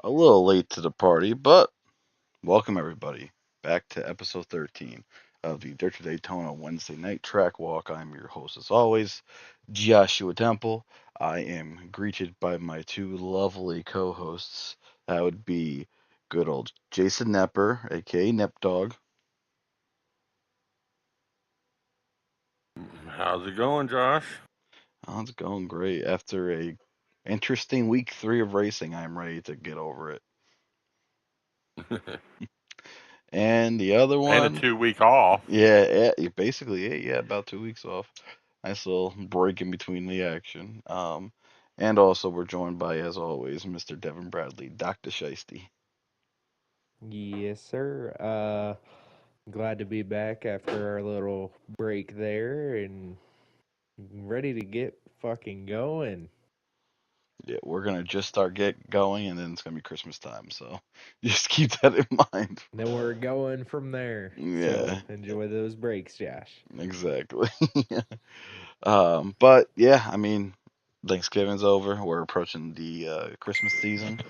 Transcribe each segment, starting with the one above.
A little late to the party, but welcome everybody back to episode 13 of the Dirt to Daytona Wednesday Night Track Walk. I'm your host, as always, Joshua Temple. I am greeted by my two lovely co hosts. That would be good old Jason Nepper, aka Nep Dog. How's it going, Josh? Oh, it's going great. After a interesting week 3 of racing, I'm ready to get over it. And the other And a one, 2 week off. basically, yeah, about 2 weeks off. Nice little break in between the action. And also we're joined by, as always, Mr. Devin Bradley, Dr. Shiesty. Yes, sir. Glad to be back after our little break there and ready to get fucking going. Yeah, we're gonna just start get going, and then it's gonna be Christmas time. So just keep that in mind. Then we're going from there. So Yeah, enjoy those breaks, Josh. exactly. But yeah, I mean, Thanksgiving's over. We're approaching the Christmas season,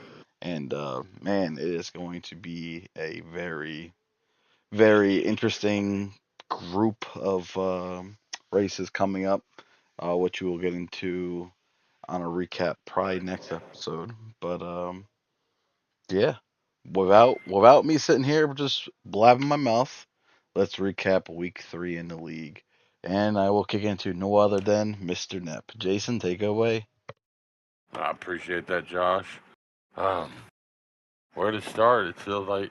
and man, it is going to be a very interesting group of races coming up, which we will get into on a recap probably next episode. But yeah, without me sitting here just blabbing my mouth, let's recap week 3 in the league. And I will kick into no other than Mr. Nep. Jason, take it away. I appreciate that, Josh. Um, where to start? It feels like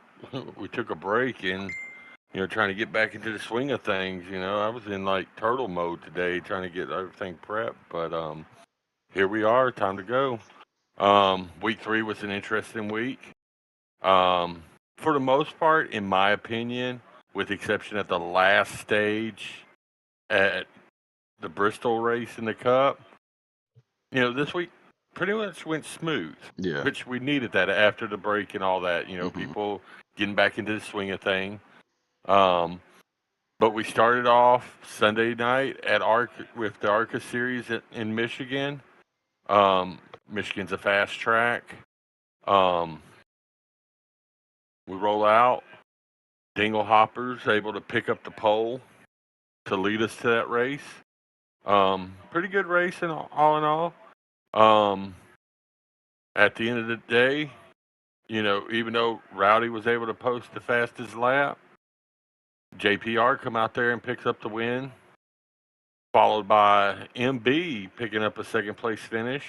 we took a break and, trying to get back into the swing of things. I was in like turtle mode today trying to get everything prepped, but here we are, time to go. Week 3 was an interesting week. Um, for the most part, in my opinion, with the exception at the last stage at the Bristol race in the Cup, this week pretty much went smooth, Yeah. which we needed that after the break and all that. Hmm. People getting back into the swing of thing. Um, but we started off Sunday night at with the ARCA series in Michigan. Um, Michigan's a fast track. Um, we roll out. Dinglehopper's able to pick up the pole to lead us to that race. Pretty good race all in all. Um, at the end of the day, even though Rowdy was able to post the fastest lap, JPR come out there and picks up the win, followed by MB picking up a second place finish.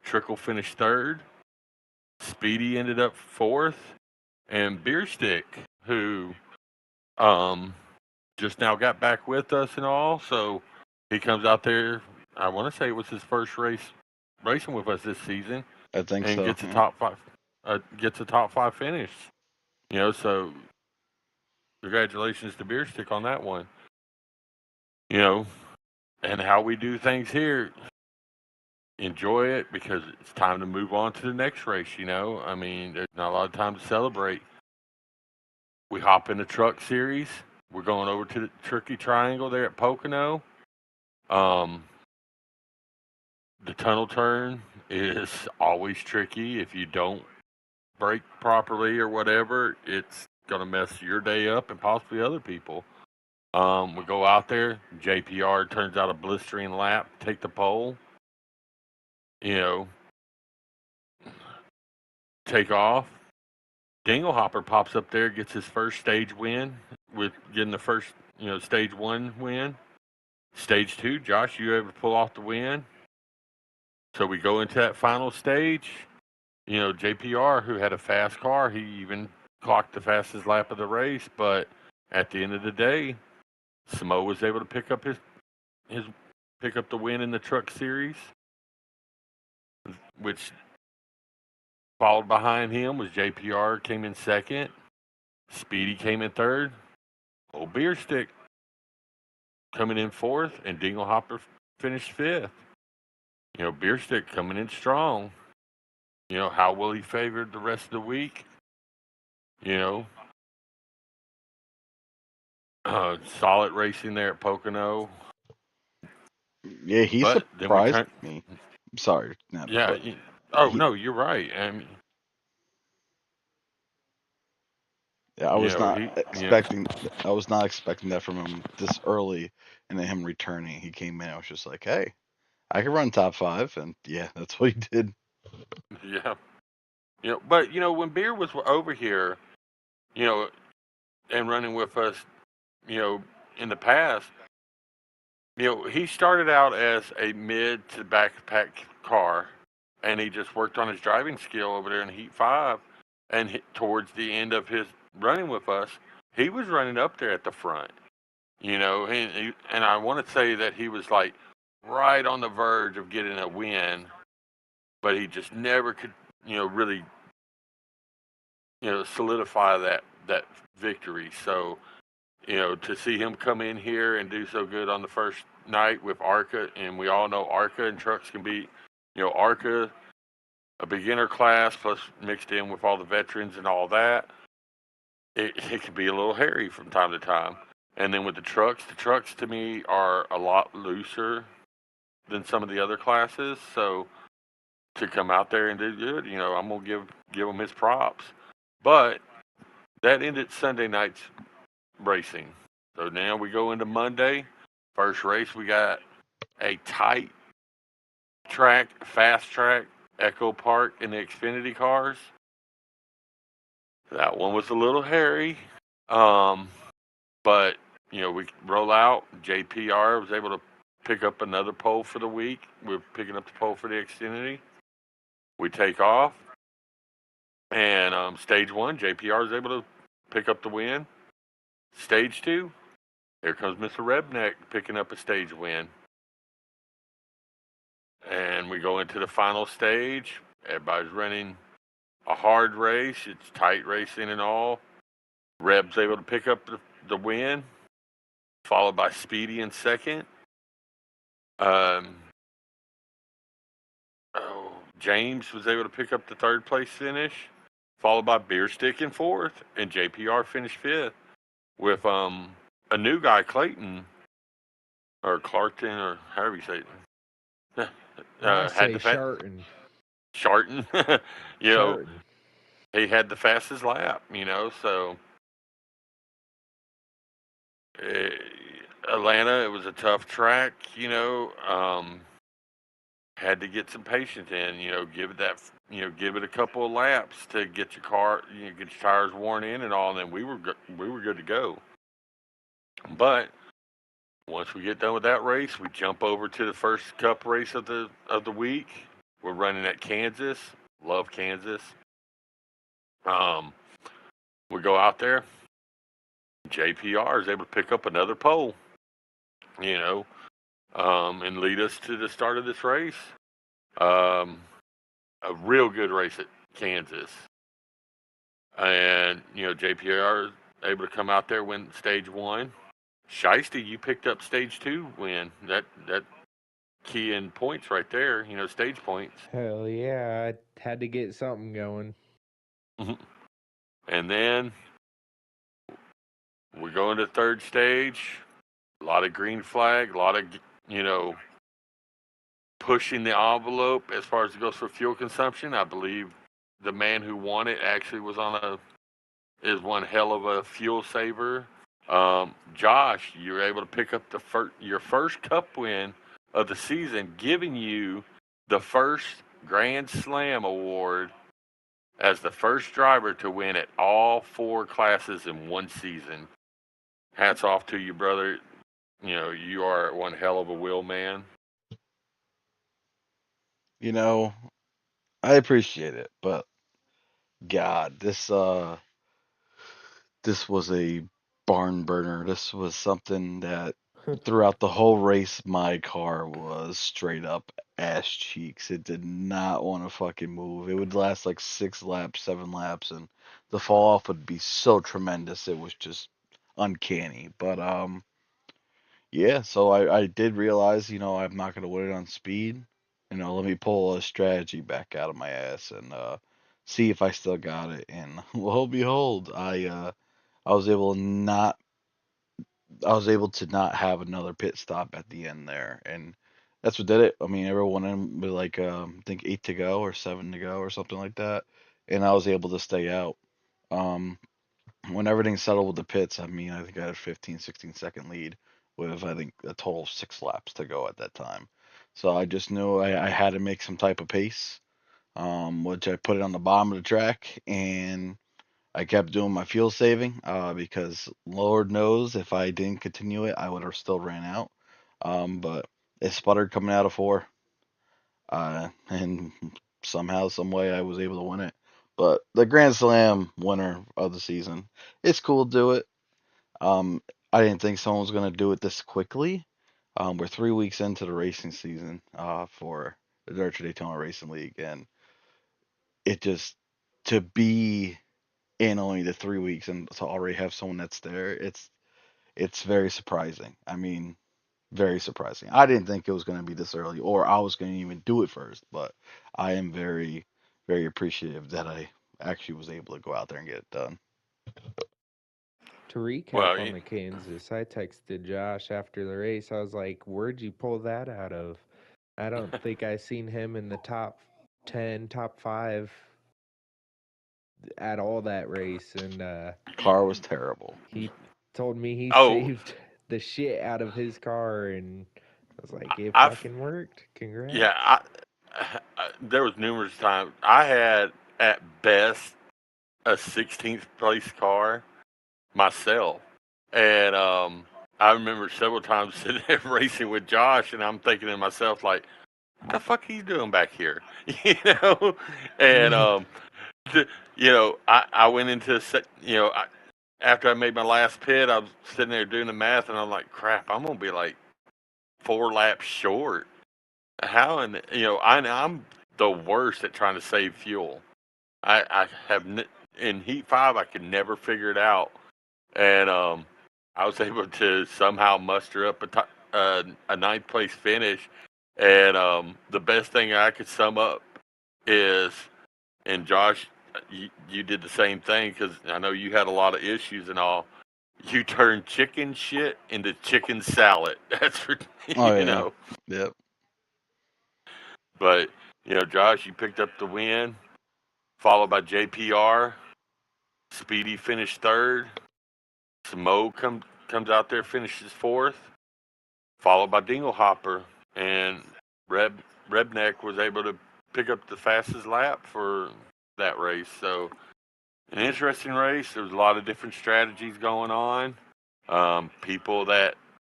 Trickle finished third. Speedy ended up fourth, and Beerstick, who um, just now got back with us and all, so he comes out there. I want to say it was his first race racing with us this season, I think and so. gets a Yeah. top five. Gets a top five finish. So congratulations to Beer Stick on that one. You know, and how we do things here, enjoy it because it's time to move on to the next race. I mean, there's not a lot of time to celebrate. We hop in the truck series. We're going over to the Tricky Triangle there at Pocono. Um, the tunnel turn is always tricky. If you don't brake properly or whatever, it's going to mess your day up and possibly other people. We go out there. JPR turns out a blistering lap, take the pole. You know, take off. Dinglehopper pops up there, gets his first stage win with getting the first, stage 1 win. Stage 2, Josh, you able to pull off the win. So we go into that final stage. JPR, who had a fast car, he even clocked the fastest lap of the race. But at the end of the day, Samo was able to his pick up the win in the truck series, which followed behind him was JPR came in second, Speedy came in third, Old Beer Stick coming in fourth, and Dinglehopper finished fifth. Beer Stick coming in strong. How will he favor the rest of the week? You know, solid racing there at Pocono. Yeah, he But then we surprised turn, me. Sorry, Nep, yeah. but Oh he no, you're right. I mean, Yeah, You know, I was not expecting that from him this early, and then him returning. He came in. I was just like, hey, I can run top five, and yeah, that's what he did. yeah, but when Beer was over here, you know, and running with us, you know, in the past, he started out as a mid to backpack car, and he just worked on his driving skill over there in Heat 5. And towards the end of his running with us, he was running up there at the front, and I want to say that he was like right on the verge of getting a win, but he just never could, really, solidify that victory. So, to see him come in here and do so good on the first night with ARCA, and we all know ARCA and trucks can be, ARCA, a beginner class plus mixed in with all the veterans and all that, it can be a little hairy from time to time. And then with the trucks to me are a lot looser than some of the other classes. So to come out there and do good, I'm gonna give him his props. But that ended Sunday night's racing. So now we go into Monday. First race, we got a tight track, fast track, Echo Park in the Xfinity cars. That one was a little hairy. But, we roll out. JPR was able to pick up another pole for the week. We're picking up the pole for the Xfinity. We take off. And stage one, JPR is able to pick up the win. Stage two, here comes Mr. Rebneck picking up a stage win. And we go into the final stage. Everybody's running a hard race. It's tight racing and all. Reb's able to pick up the win, followed by Speedy in second. James was able to pick up the third place finish, followed by Beer Stick in fourth, and JPR finished fifth with a new guy, Clayton, or Clarkton, or however you say it. I Had say the Sharton. Sharton, Sharton. he had the fastest lap, so Atlanta, it was a tough track, had to get some patience in, give it a couple of laps to get your car, get your tires worn in and all, and then we were good to go. But once we get done with that race, we jump over to the first Cup race of the week. We're running at Kansas. Love Kansas. We go out there. JPR is able to pick up another pole, and lead us to the start of this race. A real good race at Kansas. And, JPR is able to come out there, win stage one. Shiesty, you picked up stage two win. That key in points right there, stage points. Hell yeah, I had to get something going. And then we go into third stage. A lot of green flag, a lot of, pushing the envelope as far as it goes for fuel consumption. I believe the man who won it actually is one hell of a fuel saver. Josh, you were able to pick up your first Cup win of the season, giving you the first Grand Slam award as the first driver to win at all four classes in one season. Hats off to you, brother. You are one hell of a wheel man. I appreciate it, but God, this was a barn burner. This was something that throughout the whole race, my car was straight up ass cheeks. It did not want to fucking move. It would last like 6 laps, 7 laps, and the fall off would be so tremendous. It was just uncanny. But yeah. So I did realize, I'm not gonna win it on speed. Let me pull a strategy back out of my ass and see if I still got it. And lo and behold, I was able not I was able to not have another pit stop at the end there, and that's what did it. I mean, everyone in with like I think 8 to go or 7 to go or something like that, and I was able to stay out. Um, when everything settled with the pits, I mean, I think I had a 15, 16-second lead with, I think, a total of 6 laps to go at that time. So I just knew I had to make some type of pace, which I put it on the bottom of the track, and I kept doing my fuel saving because Lord knows if I didn't continue it, I would have still ran out. But it sputtered coming out of four, and somehow, some way, I was able to win it. But the Grand Slam winner of the season, it's cool to do it. Um, I didn't think someone was going to do it this quickly. We're 3 weeks into the racing season for the Dirt Daytona Racing League, and it just to be in only the 3 weeks and to already have someone that's there, it's very surprising. I mean, very surprising. I didn't think it was going to be this early, or I was going to even do it first. But I am very, very appreciative that I actually was able to go out there and get it done. To recap Well, on the Kansas, I texted Josh after the race. I was like, "Where'd you pull that out of?" I don't think I seen him in the top 10, top 5 at all that race, and Car was terrible. he told me he oh, saved the shit out of his car, and I was like, "It I've fucking worked! Congrats!" yeah, there was numerous times I had at best a 16th place car myself, and I remember several times sitting there racing with Josh, and I'm thinking to myself like, "What the fuck are you doing back here?" you know, and I went into after I made my last pit, I was sitting there doing the math, and I'm like, "Crap, I'm gonna be like 4 laps short." How and I'm the worst at trying to save fuel. I have in Heat 5 I could never figure it out, and I was able to somehow muster up a ninth place finish. And the best thing I could sum up is, and Josh, you did the same thing because I know you had a lot of issues and all. You turned chicken shit into chicken salad. That's for Oh you yeah, know. yep. But Josh, you picked up the win, followed by JPR. Speedy finished third. Smo comes out there, finishes fourth, followed by Dinglehopper, and Rebneck was able to pick up the fastest lap for that race. So an interesting race. There was a lot of different strategies going on. People that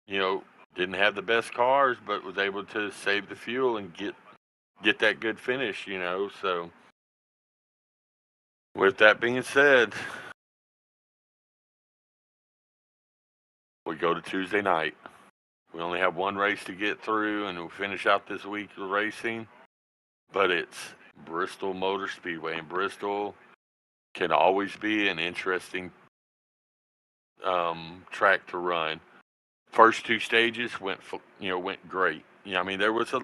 didn't have the best cars, but was able to save the fuel and get that good finish. So with that being said, we go to Tuesday night. We only have one race to get through, and we'll finish out this week of racing. But it's Bristol Motor Speedway, and Bristol can always be an interesting track to run. First two stages went great. I mean there was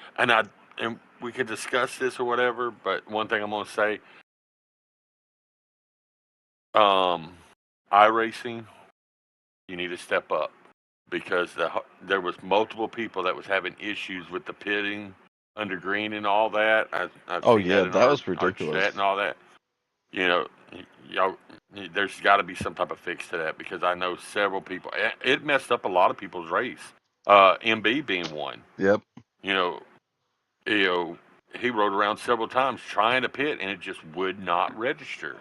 and we could discuss this or whatever. But one thing I'm gonna say, iRacing, you need to step up because there was multiple people that was having issues with the pitting under green and all that. I've Oh seen that yeah, in that our was ridiculous. chat and all that. You know, y'all, there's got to be some type of fix to that because I know several people. It messed up a lot of people's race. MB being one. Yep. You know, you know, he rode around several times trying to pit and it just would not register.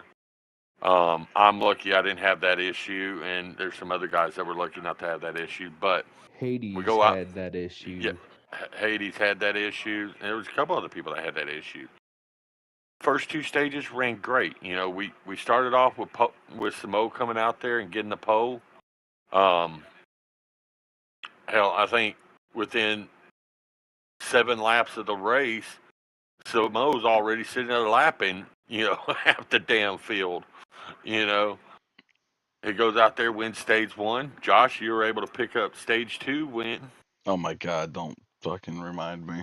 I'm lucky I didn't have that issue, and there's some other guys that were lucky not to have that issue. But we Hades go out. had that Yeah, issue. Hades had that issue. And there was a couple other people that had that issue. First two stages ran great. We started off with Samo coming out there and getting the pole. Um, hell, I think within 7 laps of the race, Samo's already sitting there lapping, half the damn field. You know, he goes out there, wins stage one. Josh, you were able to pick up stage two win. Oh my God, don't fucking remind me.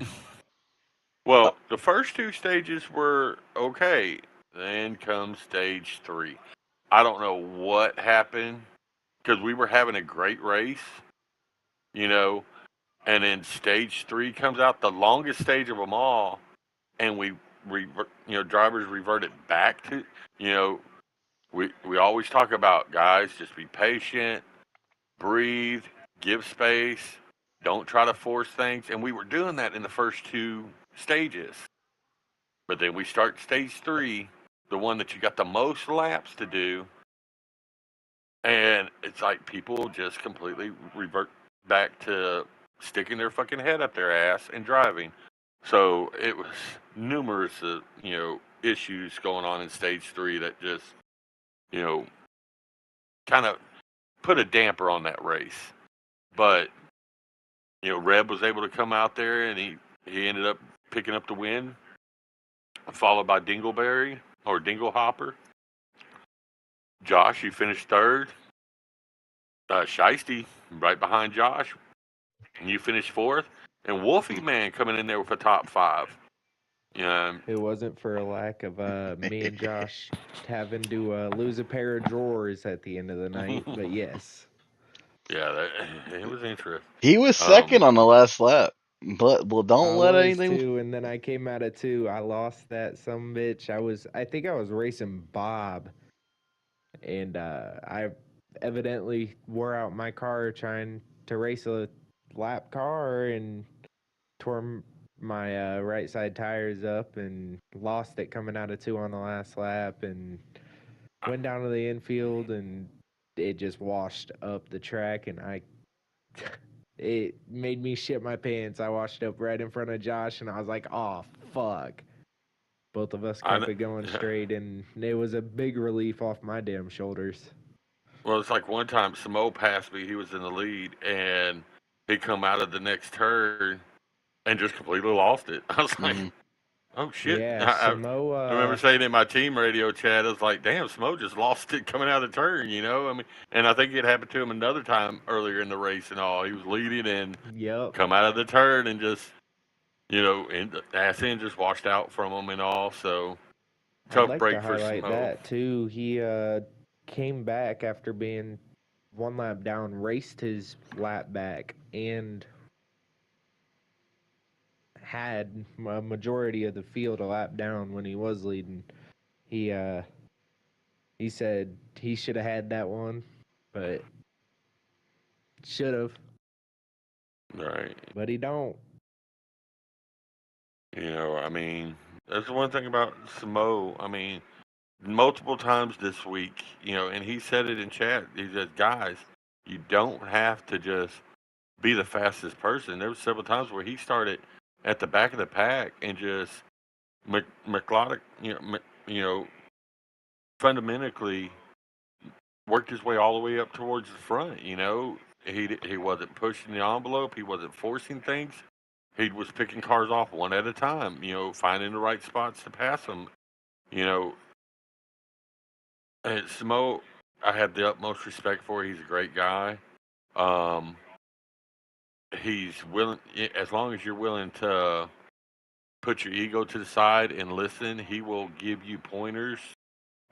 Well, the first two stages were okay. Then comes stage three. I don't know what happened because we were having a great race, you know, and then stage three comes out, the longest stage of them all, and drivers reverted back to, you know, we always talk about, guys, just be patient, breathe, give space, don't try to force things. And we were doing that in the first 2 stages. But then we start stage 3, the one that you got the most laps to do, and it's like people just completely revert back to sticking their fucking head up their ass and driving. So it was numerous, issues going on in stage 3 that just, kind of put a damper on that race. But, Reb was able to come out there and he ended up picking up the win, followed by Dingleberry or Dinglehopper. Josh, you finished 3rd. Shiesty, right behind Josh, and you finished 4th. And Wolfie Man coming in there with a top 5. It wasn't for a lack of me and Josh having to lose a pair of drawers at the end of the night, but yes. Yeah, it was interesting. He was second on the last lap. But don't let anything. 2, and then I came out of 2. I lost that some bitch. I think I was racing Bob, and I evidently wore out my car trying to race a lap car and tore my right side tires up and lost it coming out of 2 on the last lap, and went down to the infield, and it just washed up the track, and it made me shit my pants. I washed up right in front of Josh, and I was like, oh, fuck. Both of us kept it going straight, and it was a big relief off my damn shoulders. Well, it's like one time Samo passed me. He was in the lead, and he come out of the next turn and just completely lost it. I was like, oh, shit. Yeah, Samo... I remember saying in my team radio chat, I was like, damn, Samo just lost it coming out of the turn, I mean, and I think it happened to him another time earlier in the race and all. He was leading and come out of the turn and just, and the ass end just washed out from him and all. So, tough break for Samo. I'd like to highlight that, too. He came back after being 1 lap down, raced his lap back, and had a majority of the field a lap down when he was leading. He said he should have had that one, but should have. Right. But he don't. I mean, that's the one thing about Samo. I mean, multiple times this week, and he said it in chat. He said, guys, you don't have to just be the fastest person. There were several times where he started at the back of the pack and just melodic, fundamentally worked his way all the way up towards the front. He wasn't pushing the envelope. He wasn't forcing things. He was picking cars off one at a time. Finding the right spots to pass them. And Samo, I have the utmost respect for. He's a great guy. He's willing, as long as you're willing to put your ego to the side and listen, he will give you pointers.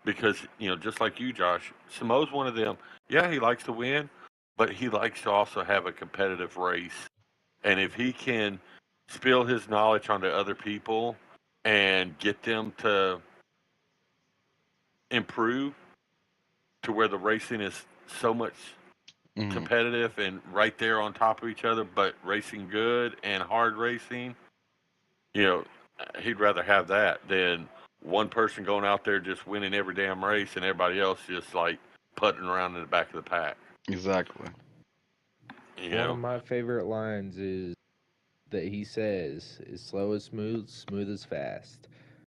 Because, just like you, Josh, Samo's one of them. Yeah, he likes to win, but he likes to also have a competitive race. And if he can spill his knowledge onto other people and get them to improve to where the racing is so much competitive and right there on top of each other, but racing good and hard racing, he'd rather have that than one person going out there just winning every damn race and everybody else just like putting around in the back of the pack. Exactly. One of my favorite lines is that he says is slow is smooth, smooth is fast.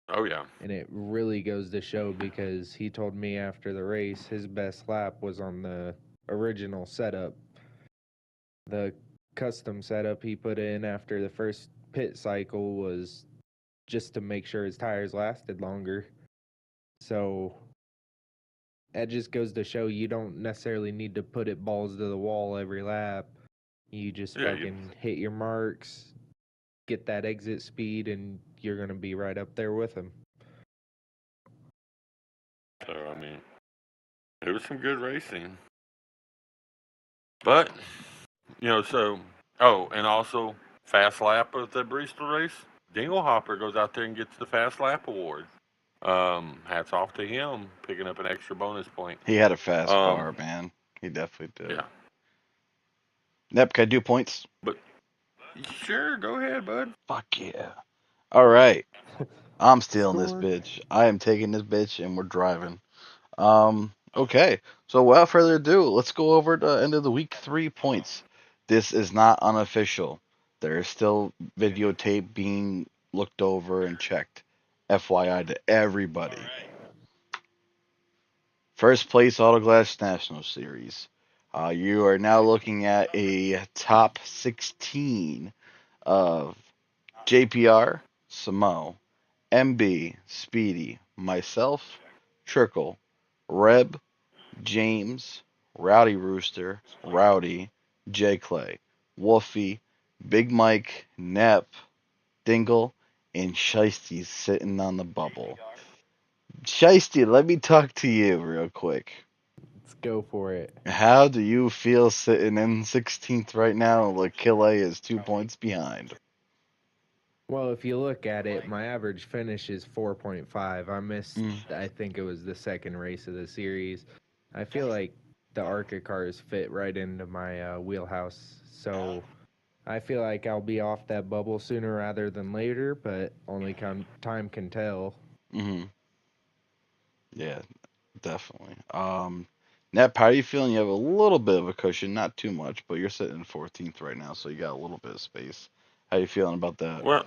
Oh, yeah. And it really goes to show because he told me after the race his best lap was on the original setup. The custom setup he put in after the first pit cycle was just to make sure his tires lasted longer. So that just goes to show you don't necessarily need to put it balls to the wall every lap. You just fucking hit your marks, get that exit speed, and you're going to be right up there with him. So, I mean, it was some good racing. But, and also, fast lap of the Bristol race, Dinglehopper goes out there and gets the fast lap award. Hats off to him picking up an extra bonus point. He had a fast Um, car, man. He definitely did. yeah, Nep, can I do points? but sure, go ahead, bud. Fuck yeah. All right. I'm stealing this Score. bitch. I am taking this bitch and we're driving. Okay. So without further ado, let's go over the end of the week 3 points. This is not unofficial. There is still videotape being looked over and checked. FYI to everybody. First place Autoglass National Series. You are now looking at a top 16 of JPR, Samo, MB, Speedy, myself, Trickle, Reb, James, Rowdy Rooster, Rowdy, J Clay, Wolfie, Big Mike, Nep, Dingle, and Shiesty sitting on the bubble. Shiesty, let me talk to you real quick. Let's go for it. How do you feel sitting in 16th right now? Like Kille is 2 points behind. Well, if you look at it, my average finish is 4.5. I missed, I think it was the second race of the series. I feel like the ARCA cars fit right into my wheelhouse. So I feel like I'll be off that bubble sooner rather than later, but only time can tell. Mm-hmm. Yeah, definitely. Nep, how are you feeling? You have a little bit of a cushion, not too much, but you're sitting in 14th right now, so you got a little bit of space. How you feeling about that? Well,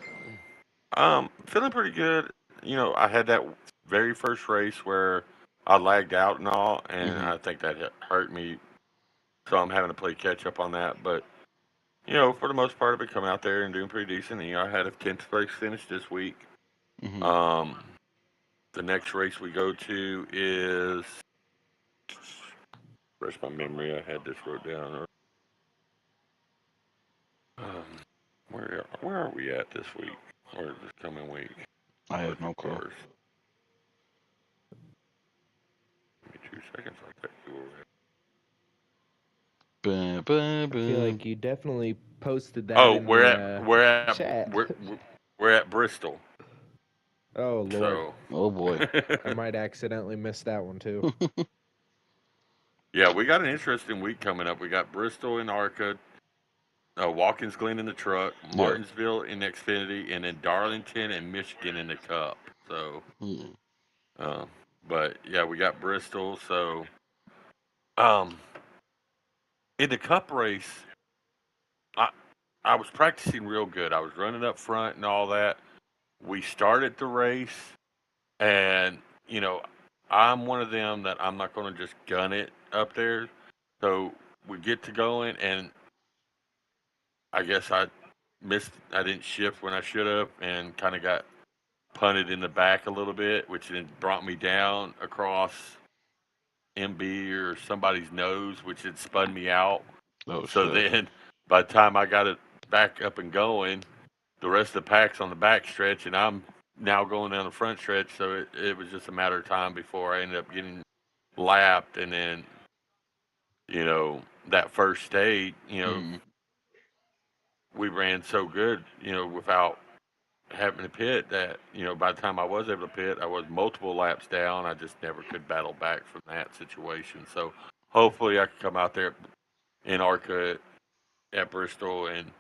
feeling pretty good. I had that very first race where I lagged out and all, and Mm-hmm. I think that hurt me. So I'm having to play catch up on that. But for the most part, I've been coming out there and doing pretty decent. I had a 10th place finish this week. Mm-hmm. Um, the next race we go to is. Rest my memory. I had this wrote down. Um, where are we at this week or this coming week? I have Arctic no clue. cars. Give me 2 seconds. I'll tell you where Bah, bah, I feel bah. like you definitely posted that Oh, in we're the at we're at chat. we're at Bristol. Oh, Lord. So Oh boy. I might accidentally miss that one, too. yeah, we got an interesting week coming up. We got Bristol in ARCA, Watkins Glen in the truck, Yep. Martinsville in Xfinity, and then Darlington and Michigan in the Cup. So, Mm. uh, but yeah, we got Bristol. So, um, in the Cup race, I I was practicing real good. I was running up front and all that. We started the race, and I'm one of them that I'm not going to just gun it up there. So we get to going, and I guess I missed. I didn't shift when I should have, and kind of got punted in the back a little bit, which then brought me down across MB or somebody's nose, which had spun me out. Oh So shit. then, by the time I got it back up and going, the rest of the pack's on the back stretch, and I'm now going down the front stretch. So it was just a matter of time before I ended up getting lapped, and then that first stage, Mm. we ran so good, without having to pit that by the time I was able to pit, I was multiple laps down. I just never could battle back from that situation. So hopefully I can come out there in ARCA at Bristol and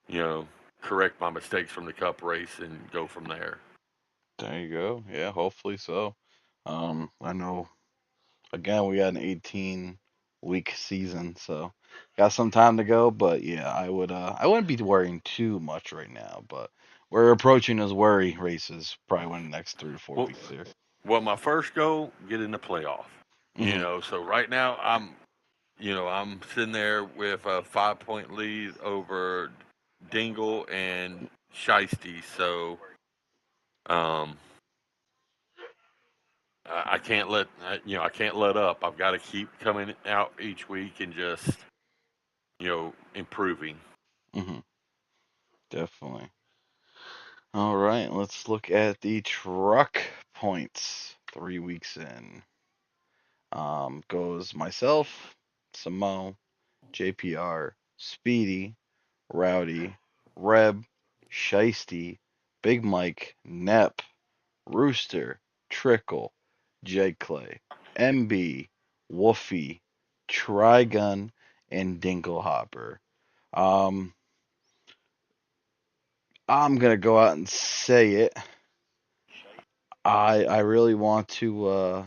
you know correct my mistakes from the Cup race and go from there. There you go. Yeah, hopefully so. I know again we got an 18-week season, so got some time to go, but yeah, I wouldn't be worrying too much right now, but we're approaching those worry races probably within the next 3 to 4 Well, weeks here. well, my first goal, get in the playoff. Hmm. So right now I'm sitting there with a 5 point lead over Dingle and Shiesty. So um, I can't I can't let up. I've got to keep coming out each week and just improving. Hmm. Definitely. All right, let's look at the truck points. 3 weeks in. Goes myself, Samo, JPR, Speedy, Rowdy, Reb, Shiesty, Big Mike, Nep, Rooster, Trickle, Jake Clay, MB, Wolfie, Trigun, and Dinglehopper. Um, I'm gonna go out and say it. I really want to.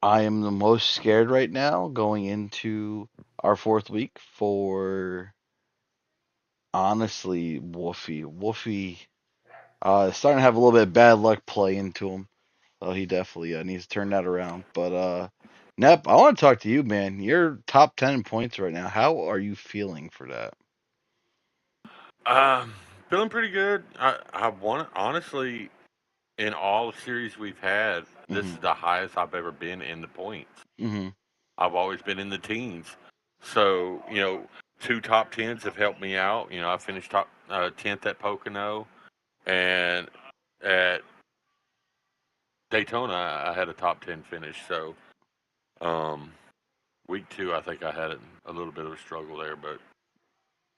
I am the most scared right now going into our fourth week for honestly Wolfie. Wolfie starting to have a little bit of bad luck play into him. So he definitely needs to turn that around. But Nep, I want to talk to you, man. You're top 10 in points right now. How are you feeling for that? Um, Feeling pretty good. I want honestly in all the series we've had, this Mhm. is the highest I've ever been in the points. Mhm. I've always been in the teens. So, two top tens have helped me out. I finished top 10th at Pocono, and at Daytona, I had a top 10 finish. So, um, week two, I think I had a little bit of a struggle there,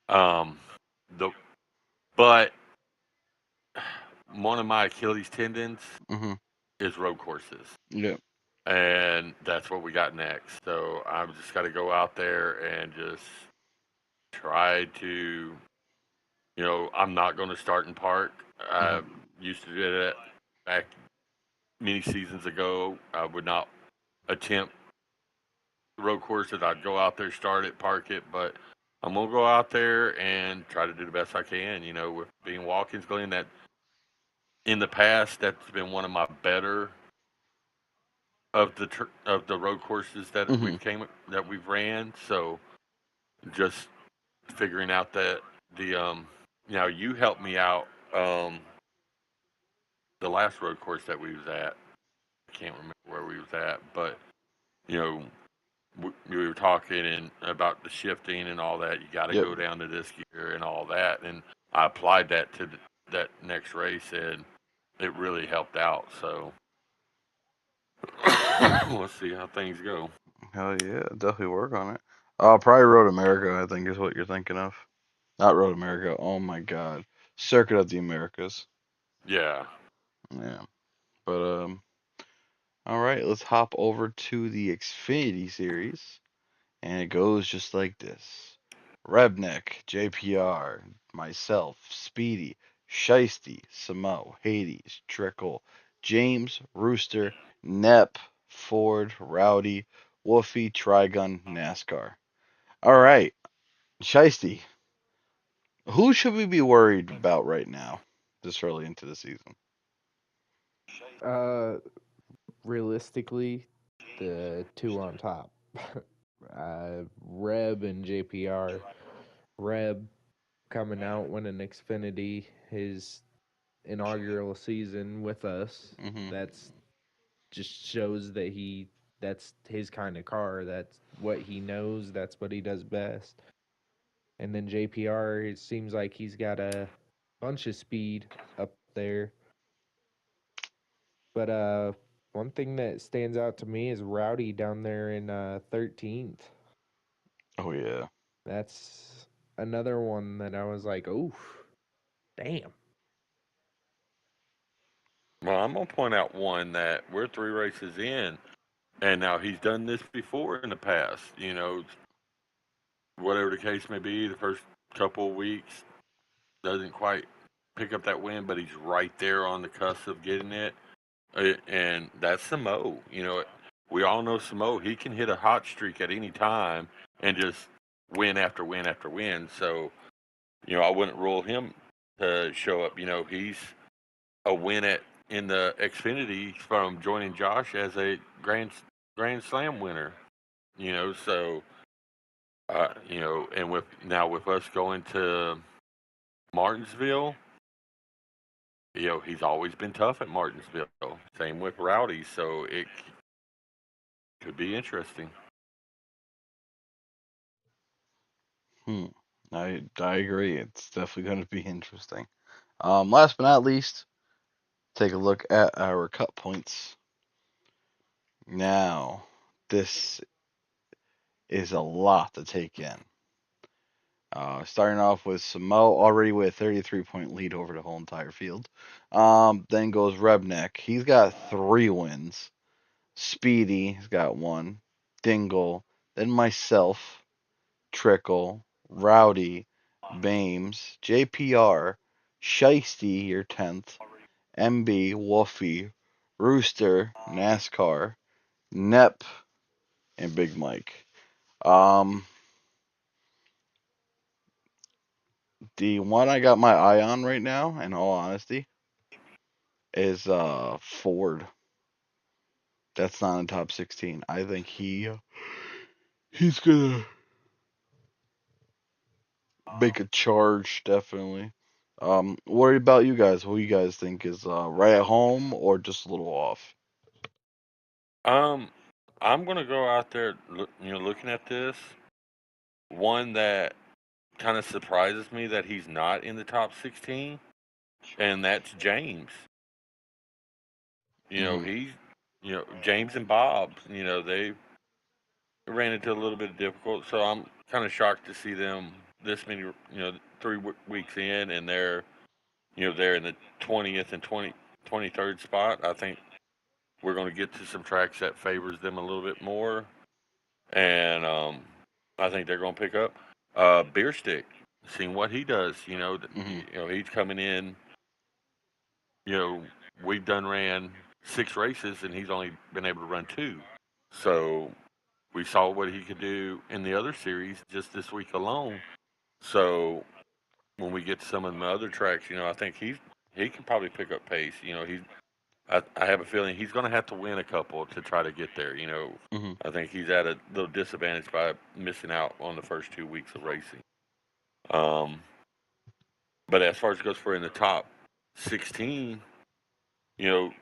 um, the but one of my Achilles tendons Mhm. is road courses, Yeah. and that's what we got next. So I've just got to go out there and just try to, I'm not going to start in park. I Mhm. used to do that back many seasons ago. I would not attempt road courses. I'd go out there, start it, park it, but I'm gonna go out there and try to do the best I can. With being Watkins Glen, that in the past that's been one of my better of the road courses Mhm. that we've ran. So just figuring out that you helped me out the last road course that we was at. I can't remember where we was at, but you know we were talking and about the shifting and all that. You got to Yep. go down to this gear and all that, and I applied that to that next race, and it really helped out. So we'll see how things go. Hell yeah, definitely work on it. Probably Road America, I think is what you're thinking of. Not Road America. Oh my God, Circuit of the Americas. Yeah. Yeah. But all right, let's hop over to the Xfinity series, and it goes just like this: Rebnick, JPR, myself, Speedy, Shiesty, Samo, Hades, Trickle, James, Rooster, Nep, Ford, Rowdy, Wolfie, Trigun, NASCAR. All right, Shiesty, who should we be worried about right now, this early into the season? Uh, Realistically, the two on top, Reb and JPR. Reb coming out winning Xfinity, his inaugural season with us. Hmm. That's just shows that that's his kind of car. That's what he knows. That's what he does best. And then JPR, it seems like he's got a bunch of speed up there. But one thing that stands out to me is Rowdy down there in 13th. Oh yeah. That's another one that I was like, oh, damn. Well, I'm gonna point out one that we're three races in, and now he's done this before in the past. Whatever the case may be, the first couple of weeks doesn't quite pick up that win, but he's right there on the cusp of getting it. And that's Samo. We all know Samo. He can hit a hot streak at any time and just win after win after win. So, I wouldn't rule him to show up. He's a win in the Xfinity from joining Josh as a Grand Slam winner. So and with us going to Martinsville, he's always been tough at Martinsville. Same with Rowdy, so it could be interesting. Hmm. I agree. It's definitely going to be interesting. Last but not least, take a look at our cut points. Now, this is a lot to take in. Starting off with Samo already with a 33-point lead over the whole entire field. Then goes Rebnek. He's got 3 wins. Speedy has got 1. Dingle. Then myself, Trickle, Rowdy, Bames, JPR, Shiesty, your 10th, MB, Wolfie, Rooster, NASCAR, Nep, and Big Mike. The one I got my eye on right now, in all honesty, is Ford. That's not in top 16. I think he's gonna make a charge, definitely. What about you guys? Who you guys think is right at home or just a little off? I'm gonna go out there, looking at this. One that kind of surprises me that he's not in the top 16, and that's James. Mhm. He's, James and Bob. They ran into a little bit of difficult, so I'm kind of shocked to see them this many, 3 weeks in, and they're in the 20th and 23rd spot. I think we're going to get to some tracks that favors them a little bit more, and I think they're going to pick up. Beer Stick, seeing what he does. Mhm. He's coming in. You know, we've done ran 6 races, and he's only been able to run 2. So we saw what he could do in the other series just this week alone. So when we get to some of the other tracks, I think he can probably pick up pace. I have a feeling he's going to have to win a couple to try to get there. Mhm. I think he's at a little disadvantage by missing out on the first 2 weeks of racing. Um, but as far as it goes for in the top 16, you know,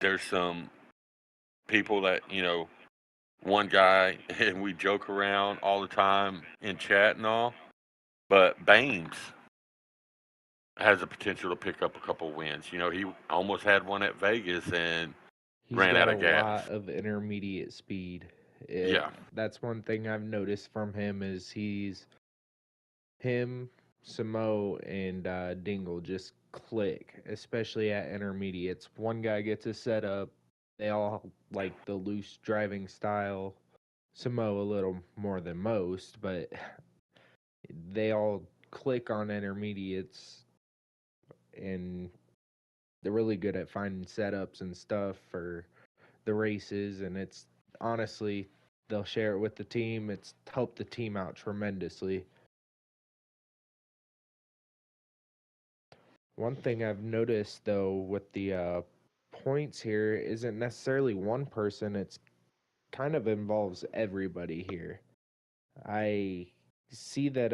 there's some people that, one guy, and we joke around all the time in chat and all, but Baines has the potential to pick up a couple wins. He almost had one at Vegas and He's ran got out a of gas. lot of intermediate speed. Yeah. That's one thing I've noticed from him is him, Samo, and Dingle just click, especially at intermediates. One guy gets a setup. They all like the loose driving style. Samo a little more than most, but they all click on intermediates, and they're really good at finding setups and stuff for the races. And it's honestly, they'll share it with the team. It's helped the team out tremendously. One thing I've noticed though with the points here isn't necessarily one person, it's kind of involves everybody here. I see that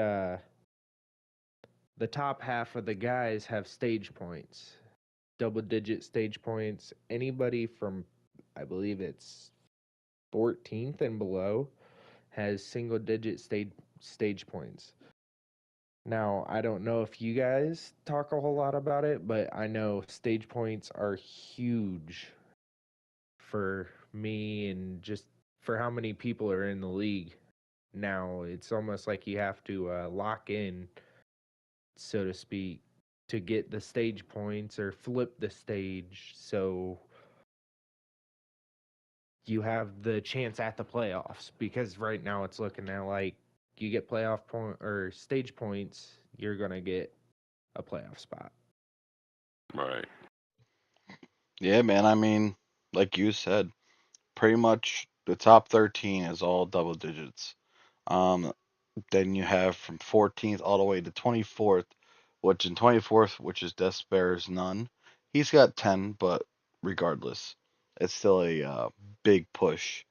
the top half of the guys have stage points, double digit stage points. Anybody from, I believe it's 14th and below, has single digit stage points. Now, I don't know if you guys talk a whole lot about it, but I know stage points are huge for me and just for how many people are in the league. Now, it's almost like you have to lock in, so to speak, to get the stage points or flip the stage so you have the chance at the playoffs, because right now it's looking at like you get playoff point or stage points, you're going to get a playoff spot. Right. Yeah, man. I mean, like you said, pretty much the top 13 is all double digits. Um, then you have from 14th all the way to 24th, which in 24th, which is Despairs None. He's got 10, but regardless, it's still a big push.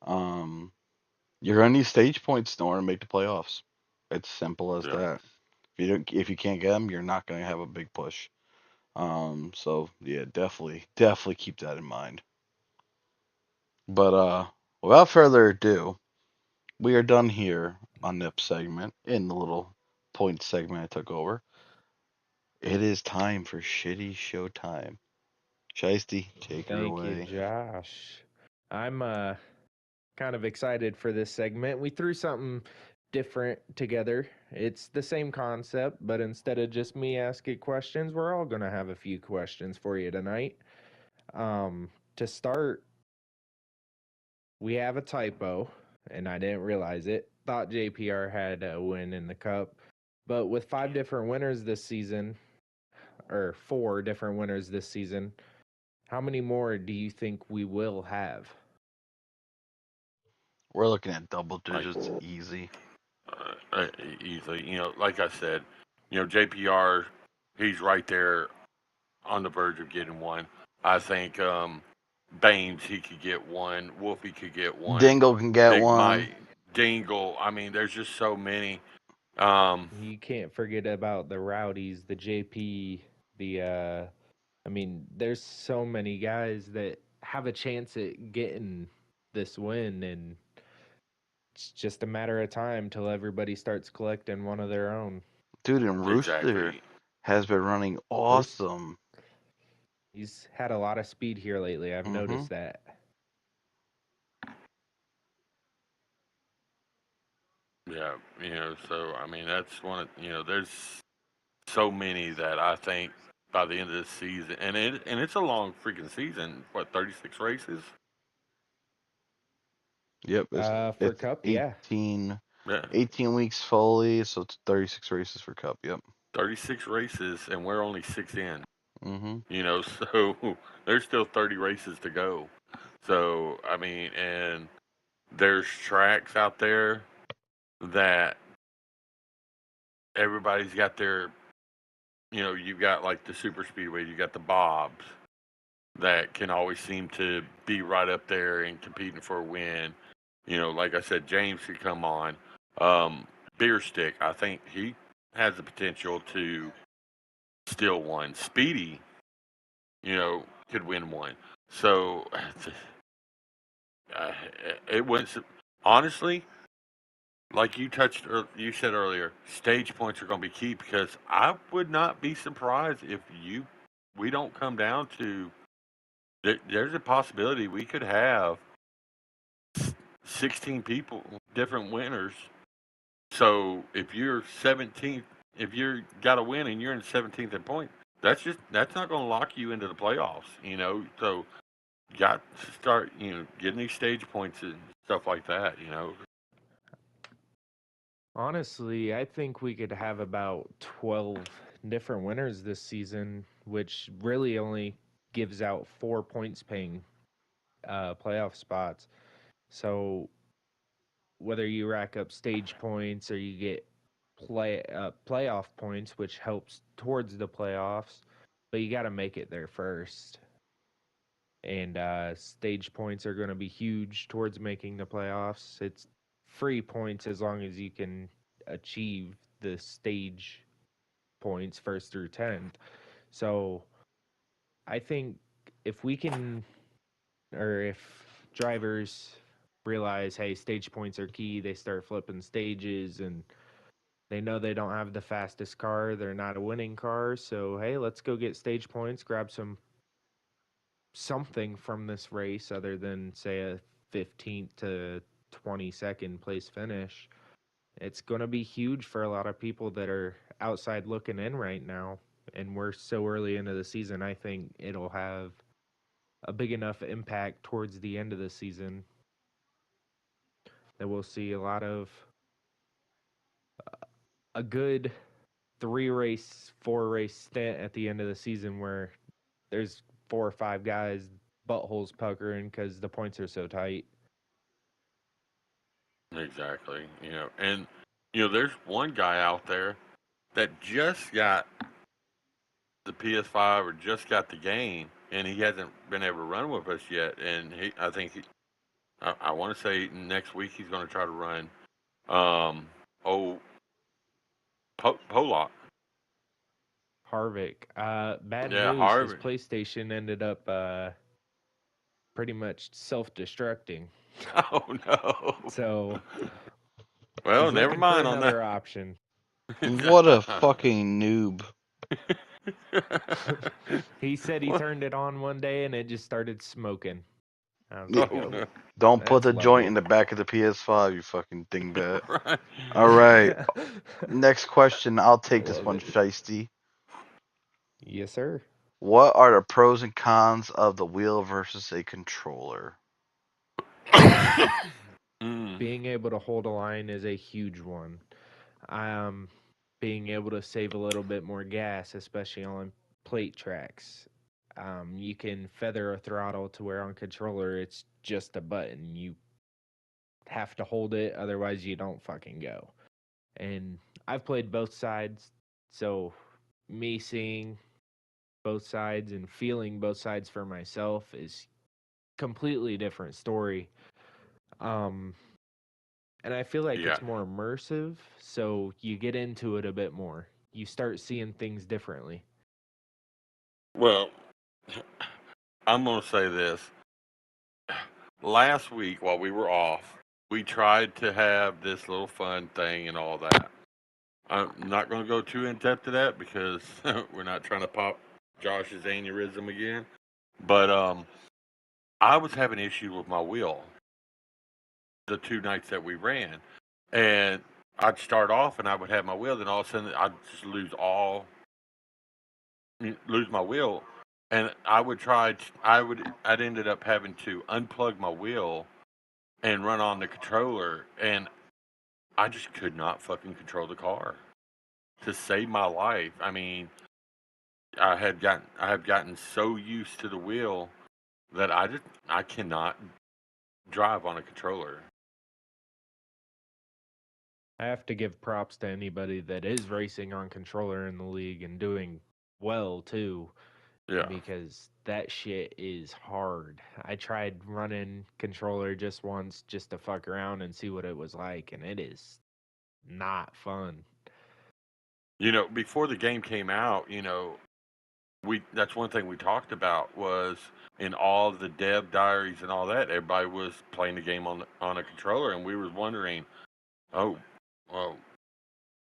Um, you're gonna need stage points in order to make the playoffs. It's simple as Yeah. that. If you can't get them, you're not gonna have a big push. So yeah, definitely keep that in mind. But without further ado, we are done here on NIP segment in the little point segment I took over. It is time for Shitty Showtime. Shiesty, take her Thank you, away. Josh. I'm kind of excited for this segment. We threw something different together. It's the same concept, but instead of just me asking questions, we're all going to have a few questions for you tonight. To start, we have a typo, and I didn't realize it. Thought JPR had a win in the Cup, but with 5 different winners this season, or 4 different winners this season, how many more do you think we will have? We're looking at double Like, digits easy. easily. Like I said, JPR, he's right there on the verge of getting one. I think Baines, he could get one. Wolfie could get one. Dingle can get Big one. Mike, Dingle. I mean, there's just so many. You can't forget about the Rowdies, the JP, the I mean, there's so many guys that have a chance at getting this win, and it's just a matter of time till everybody starts collecting one of their own. Dude, and Rooster Exactly. has been running awesome. He's had a lot of speed here lately. I've noticed that. Yeah, so I mean that's one of there's so many that I think by the end of this season, and it's a long freaking season. What, 36 races? Yep. For It's Cup, 18, Yeah, 18 weeks fully, so it's 36 races for Cup. Yep. 36 races, and we're only 6 in. Mm-hmm. So there's still 30 races to go. So I mean, and there's tracks out there that everybody's got their, you've got like the super speedway, you got the bobs that can always seem to be right up there and competing for a win. Like I said, James could come on. Beer Stick, I think he has the potential to steal one. Speedy, could win one. So it was honestly, like you said earlier, stage points are going to be key because I would not be surprised if we don't come down to. There's a possibility we could have 16 people, different winners. So if you're 17th, if you're got a win and you're in 17th in point, that's not going to lock you into the playoffs. So got to start getting these stage points and stuff like that. Honestly, I think we could have about 12 different winners this season, which really only gives out 4 points paying playoff spots. So whether you rack up stage points or you get playoff points, which helps towards the playoffs, but you got to make it there first. And stage points are going to be huge towards making the playoffs. It's free points as long as you can achieve the stage points first through 10th. So I think if we can, or if drivers realize, hey, stage points are key, they start flipping stages and they know they don't have the fastest car, they're not a winning car, so hey, let's go get stage points, grab something from this race other than say a 15th to 22nd place finish. It's going to be huge for a lot of people that are outside looking in right now, and we're so early into the season. I think it'll have a big enough impact towards the end of the season that we'll see a lot of a good 3-race, 4-race stint at the end of the season where there's 4 or 5 guys buttholes puckering because the points are so tight. Exactly. And there's one guy out there that just got the PS5 or just got the game, and he hasn't been able to run with us yet. And I think I want to say next week he's going to try to run. Pollock. Harvick. Bad Yeah, news. Harvick. His PlayStation ended up pretty much self-destructing. Oh no. So, well, he's never looking mind for on another that. option. What a fucking noob. He said he turned it on one day and it just started smoking. How's Yeah. it go? no. Don't put That's the joint lovely. in the back of the PS5, you fucking dingbat. Right. All right. Next question. I'll take this Love one, it. Shiesty. Yes, sir. What are the pros and cons of the wheel versus a controller? Mm. Being able to hold a line is a huge one. Being able to save a little bit more gas, especially on plate tracks. You can feather a throttle to where on controller it's just a button. You have to hold it, otherwise you don't fucking go. And I've played both sides, so me seeing both sides and feeling both sides for myself is completely different story. Um, and I feel like Yeah. it's more immersive, so you get into it a bit more. You start seeing things differently. Well, I'm going to say this. Last week, while we were off, we tried to have this little fun thing and all that. I'm not going to go too in depth to that because we're not trying to pop Josh's aneurysm again. But I was having issue with my wheel the 2 nights that we ran, and I'd start off and I would have my wheel, then all of a sudden I'd just lose my wheel, and I'd ended up having to unplug my wheel and run on the controller, and I just could not fucking control the car to save my life. I mean, I have gotten so used to the wheel that I cannot drive on a controller. I have to give props to anybody that is racing on controller in the league and doing well too, Yeah. because that shit is hard. I tried running controller just once just to fuck around and see what it was like, and it is not fun. Before the game came out, we that's one thing we talked about was in all the dev diaries and all that, everybody was playing the game on a controller, and we were wondering, oh, well,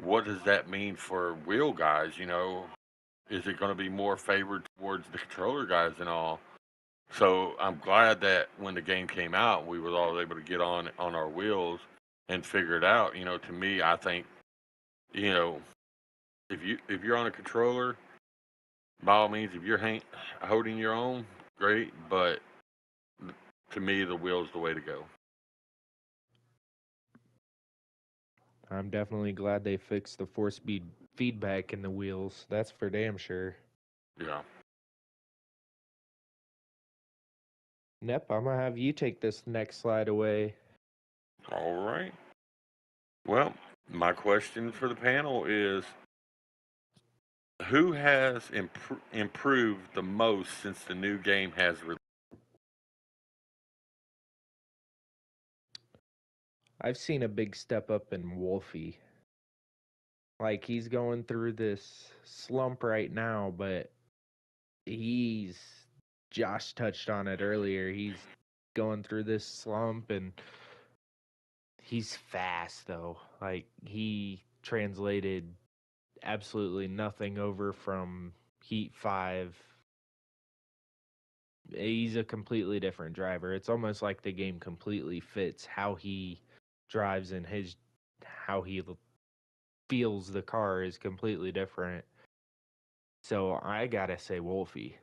what does that mean for wheel guys? Is it going to be more favored towards the controller guys and all? So I'm glad that when the game came out, we were all able to get on our wheels and figure it out. To me, I think, you know, if you're on a controller, by all means, if you're holding your own, great. But to me, the wheel's the way to go. I'm definitely glad they fixed the force speed feedback in the wheels. That's for damn sure. Yeah. Nep, I'm gonna have you take this next slide away. All right. Well, my question for the panel is, who has improved the most since the new game has released? I've seen a big step up in Wolfie. Like he's going through this slump right now, but he's Josh touched on it earlier. He's going through this slump and he's fast though. Like he translated absolutely nothing over from Heat 5. He's a completely different driver. It's almost like the game completely fits how he drives and how he feels the car is completely different. So I gotta say Wolfie.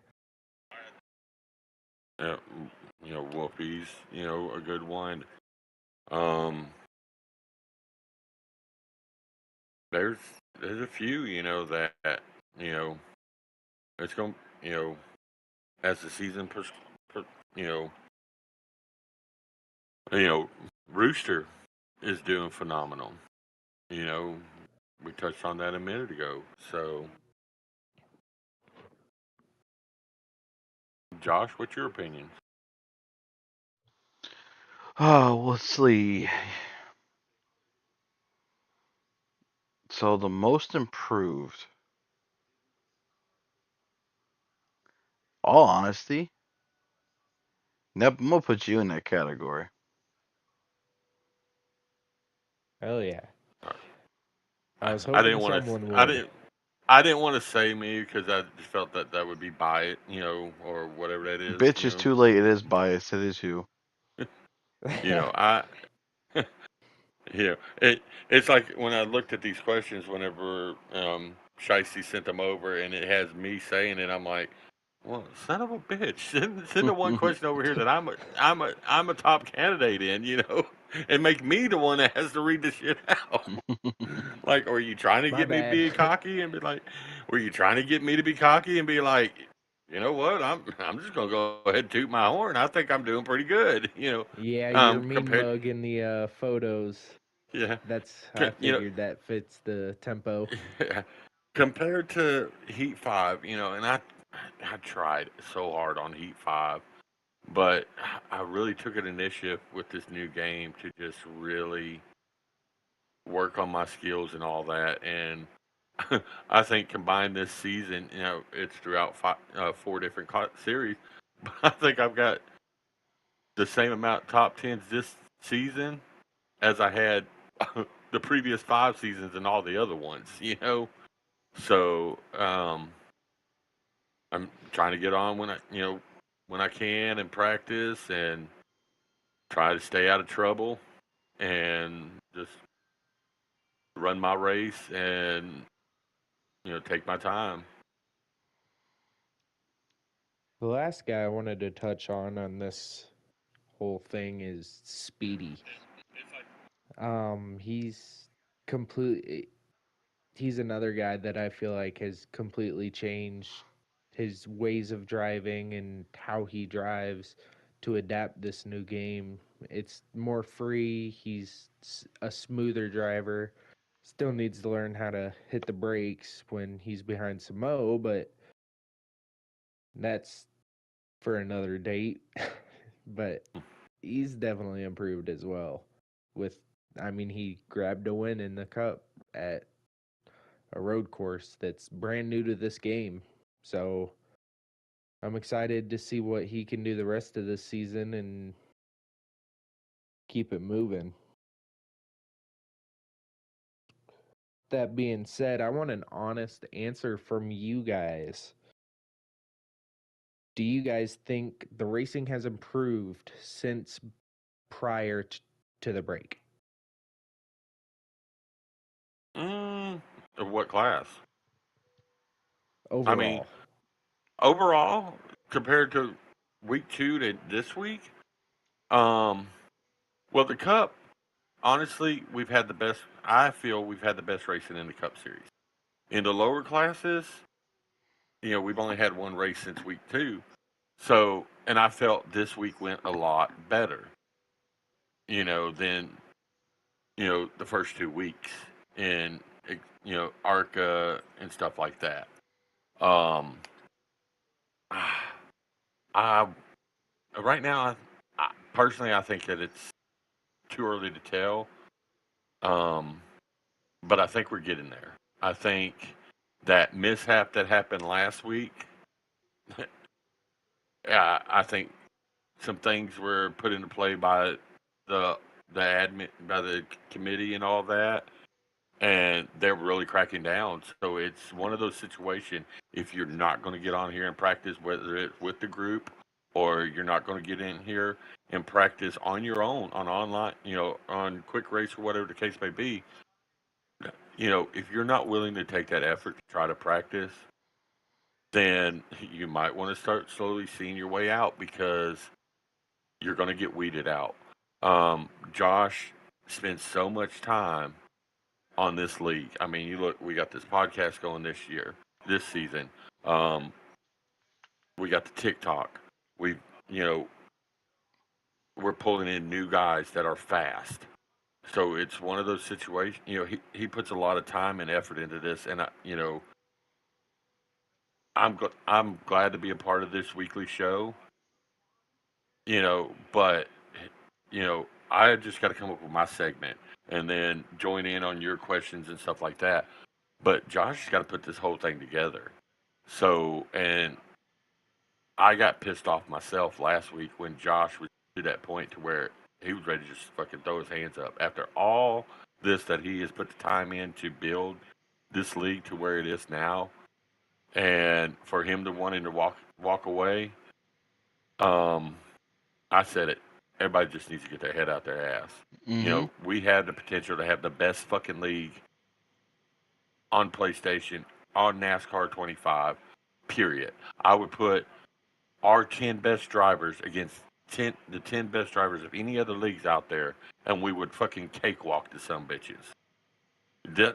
Yeah, Wolfie's, a good one. Um, there's a few, that you know it's going, as the season you know, you know, Rooster is doing phenomenal. You know, we touched on that a minute ago. So, Josh, what's your opinion? Oh, let's see. So the most improved, all honesty, Nep, I'm gonna put you in that category. Hell yeah. Uh, I was I hoping didn't want to. someone I would. didn't. I didn't want to say me because I just felt that would be biased, or whatever that is, Bitch is too late. It is biased. It is you. I, it's like when I looked at these questions whenever Shiesty sent them over, and it has me saying it, I'm like, well, son of a bitch, send the one question over here that I'm a top candidate in, and make me the one that has to read the shit out. Like, are you trying to My get me bad. be cocky and be like, were you trying to get me to be cocky and be like, you know what, I'm just gonna go ahead and toot my horn. I think I'm doing pretty good. Yeah, your mean Compared, mug in the photos. yeah, I you know, figured that fits the tempo. yeah. Compared to Heat 5, and I tried so hard on Heat 5, but I really took an initiative with this new game to just really work on my skills and all that. And I think combined this season, it's throughout four different series, but I think I've got the same amount top tens this season as I had the previous 5 seasons and all the other ones. So I'm trying to get on when I can and practice and try to stay out of trouble and just run my race and take my time. The last guy I wanted to touch on this whole thing is Speedy. He's complete. He's another guy that I feel like has completely changed his ways of driving and how he drives to adapt this new game. It's more free. He's a smoother driver. Still needs to learn how to hit the brakes when he's behind Samo, but that's for another date. But he's definitely improved as well. He grabbed a win in the cup at a road course that's brand new to this game. So I'm excited to see what he can do the rest of this season and keep it moving. That being said, I want an honest answer from you guys. Do you guys think the racing has improved since prior to the break? Of what class? I mean, Overall. overall, compared to week 2 to this week, um, well, the Cup, honestly, we've had the best. I feel we've had the best racing in the Cup Series. In the lower classes, we've only had one race since week 2. So, and I felt this week went a lot better, than the first 2 weeks in ARCA and stuff like that. Um, I right now, personally, I think that it's too early to tell. Um, but I think we're getting there. I think that mishap that happened last week, yeah, I think some things were put into play by the admin, by the committee, and all that, and they're really cracking down. So it's one of those situations. If you're not going to get on here and practice, whether it's with the group or you're not going to get in here and practice on your own, on online, on Quick Race or whatever the case may be, if you're not willing to take that effort to try to practice, then you might want to start slowly seeing your way out because you're going to get weeded out. Josh spends so much time on this league. I mean, you look, we got this podcast going this season. We got the TikTok. We, you know, we're pulling in new guys that are fast. So it's one of those situations. He puts a lot of time and effort into this, and I'm glad to be a part of this weekly show. But I just got to come up with my segment and then join in on your questions and stuff like that. But Josh has got to put this whole thing together. So, and I got pissed off myself last week when Josh was to that point to where he was ready to just fucking throw his hands up after all this that he has put the time in to build. this league to where it is now, and for him to wanting to walk away, I said it. Everybody just needs to get their head out their ass. Mm-hmm. We have the potential to have the best fucking league on PlayStation, on NASCAR 25, period. I would put our 10 best drivers against the 10 best drivers of any other leagues out there, and we would fucking cakewalk to some bitches.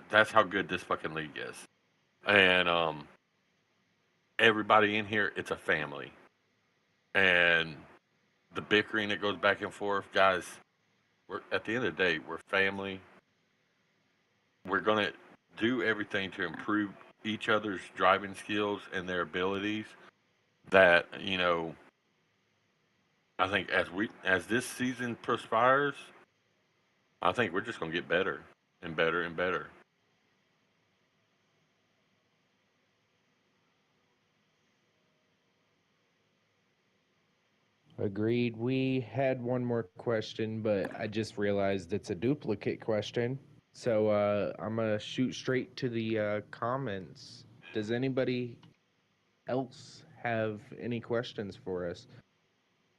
That's how good this fucking league is. And everybody in here, it's a family. And the bickering that goes back and forth, guys, we're at the end of the day, we're family. We're gonna do everything to improve each other's driving skills and their abilities. That I think as this season perspires, I think we're just gonna get better and better and better. Agreed. We had one more question, but I just realized it's a duplicate question. So I'm going to shoot straight to the comments. Does anybody else have any questions for us?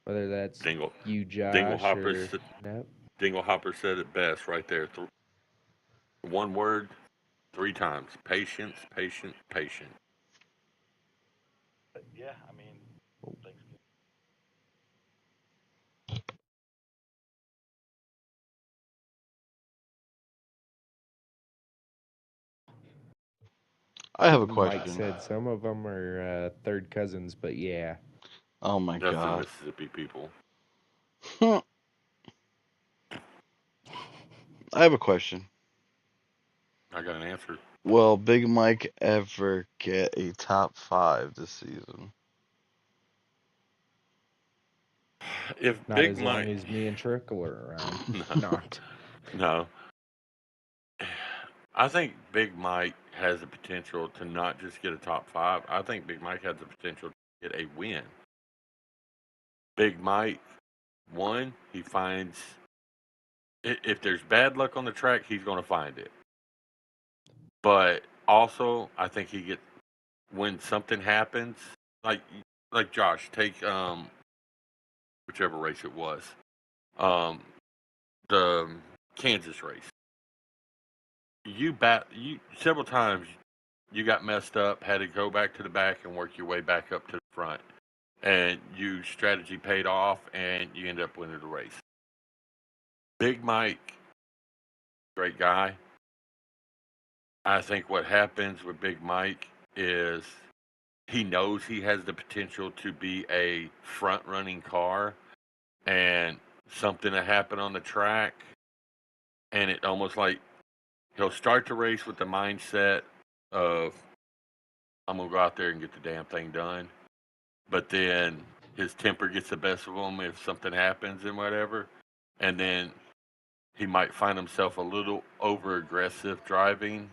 Whether that's Dingle, you, Dingle Josh, Hopper, or no? Dingle Hopper said it best right there. One word, 3 times: patience, patient, patient. Yeah, I mean, thanks. I have a Mike question. said some of them are third cousins, but yeah. Oh my That's the god. Mississippi people. I have a question. I got an answer. Will Big Mike ever get a top 5 this season? If Not Big as long Mike, as me and Trickle are around. no, Not. no, I think Big Mike has the potential to not just get a top 5. I think Big Mike has the potential to get a win. Big Mike, one, he finds if there's bad luck on the track, he's going to find it. But also, I think he gets when something happens, like Josh, take whichever race it was, um, the Kansas race. You several times you got messed up, had to go back to the back and work your way back up to the front, and your strategy paid off, and you end up winning the race. Big Mike, great guy. I think what happens with Big Mike is he knows he has the potential to be a front running car, and something to happen on the track, and it almost like he'll start the race with the mindset of I'm gonna go out there and get the damn thing done, but then his temper gets the best of him if something happens and whatever, and then he might find himself a little over aggressive driving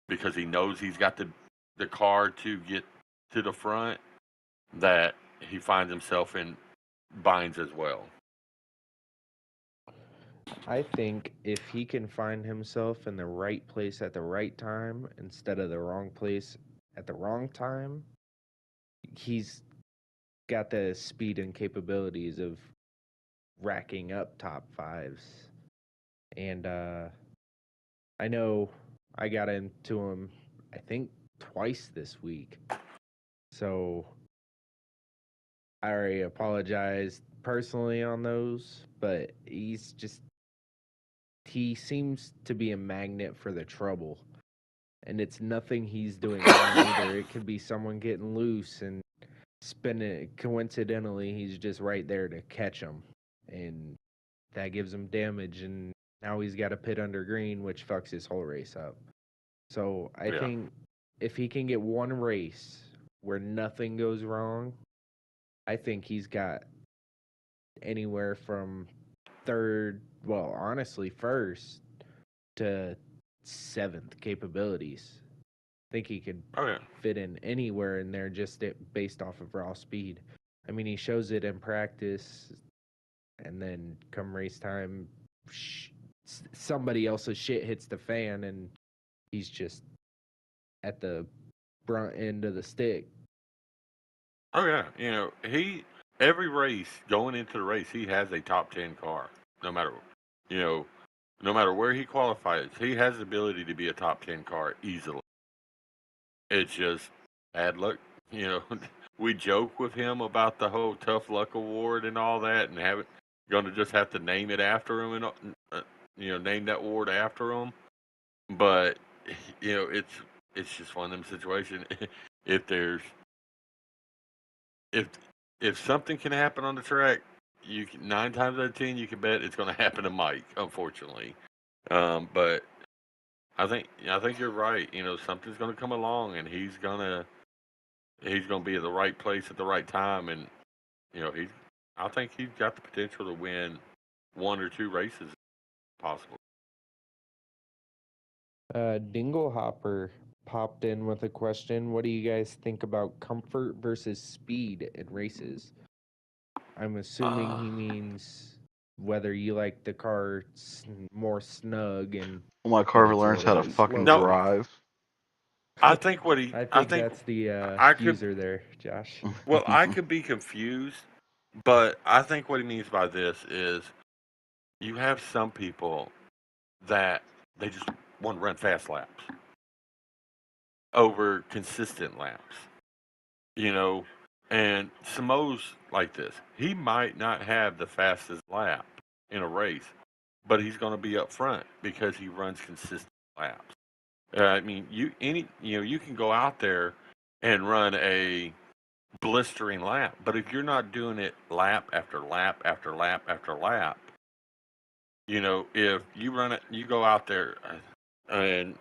because he knows he's got the car to get to the front, that he finds himself in binds as well. I think if he can find himself in the right place at the right time instead of the wrong place at the wrong time, he's got the speed and capabilities of racking up top fives. And I know I got into him, I think, twice this week. So I already apologized personally on those, but he seems to be a magnet for the trouble. And it's nothing he's doing wrong either. It could be someone getting loose and spinning. Coincidentally, he's just right there to catch him, and that gives him damage. And now he's got a pit under green, which fucks his whole race up. So I Yeah. think if he can get one race where nothing goes wrong, I think he's got anywhere from third, well, honestly, first to seventh capabilities. I think he could Oh yeah. fit in anywhere in there just based off of raw speed. I mean, he shows it in practice, and then come race time, somebody else's shit hits the fan, and he's just at the front end of the stick. Oh yeah, every race going into the race, he has a top 10 car. No matter, you know, no matter where he qualifies, he has the ability to be a top 10 car easily. It's just bad luck. You know, we joke with him about the whole tough luck award and all that, and going to just have to name it after him and name that award after him. But it's just one of them situations. if there's if if something can happen on the track, 9 times out of 10 you can bet it's going to happen to Mike. Unfortunately, but I think you're right. Something's going to come along, and he's gonna be at the right place at the right time, and I think he's got the potential to win 1 or 2 races, possible. Dinglehopper popped in with a question. What do you guys think about comfort versus speed in races? I'm assuming he means whether you like the car more snug and My when Carver it's a learns how little to bit fucking slower. drive. I think what he. I I think think that's the I could. user there, Josh. Well, I could be confused, but I think what he means by this is you have some people that they just want to run fast laps over consistent laps. And Samoa's like this. He might not have the fastest lap in a race, but he's going to be up front because he runs consistent laps. I mean, you can go out there and run a blistering lap, but if you're not doing it lap after lap after lap after lap, if you go out there and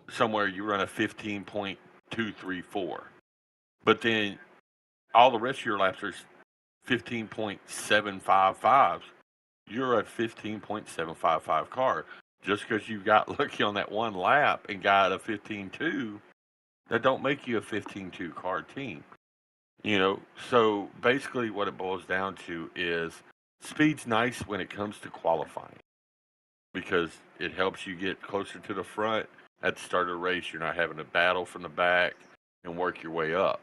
somewhere you run a 15.234, but then all the rest of your laps are 15.755s, you're a 15.755 car. Just because you got lucky on that one lap and got a 15.2, that don't make you a 15.2 car team. So basically what it boils down to is speed's nice when it comes to qualifying because it helps you get closer to the front at the start of the race. You're not having to battle from the back and work your way up.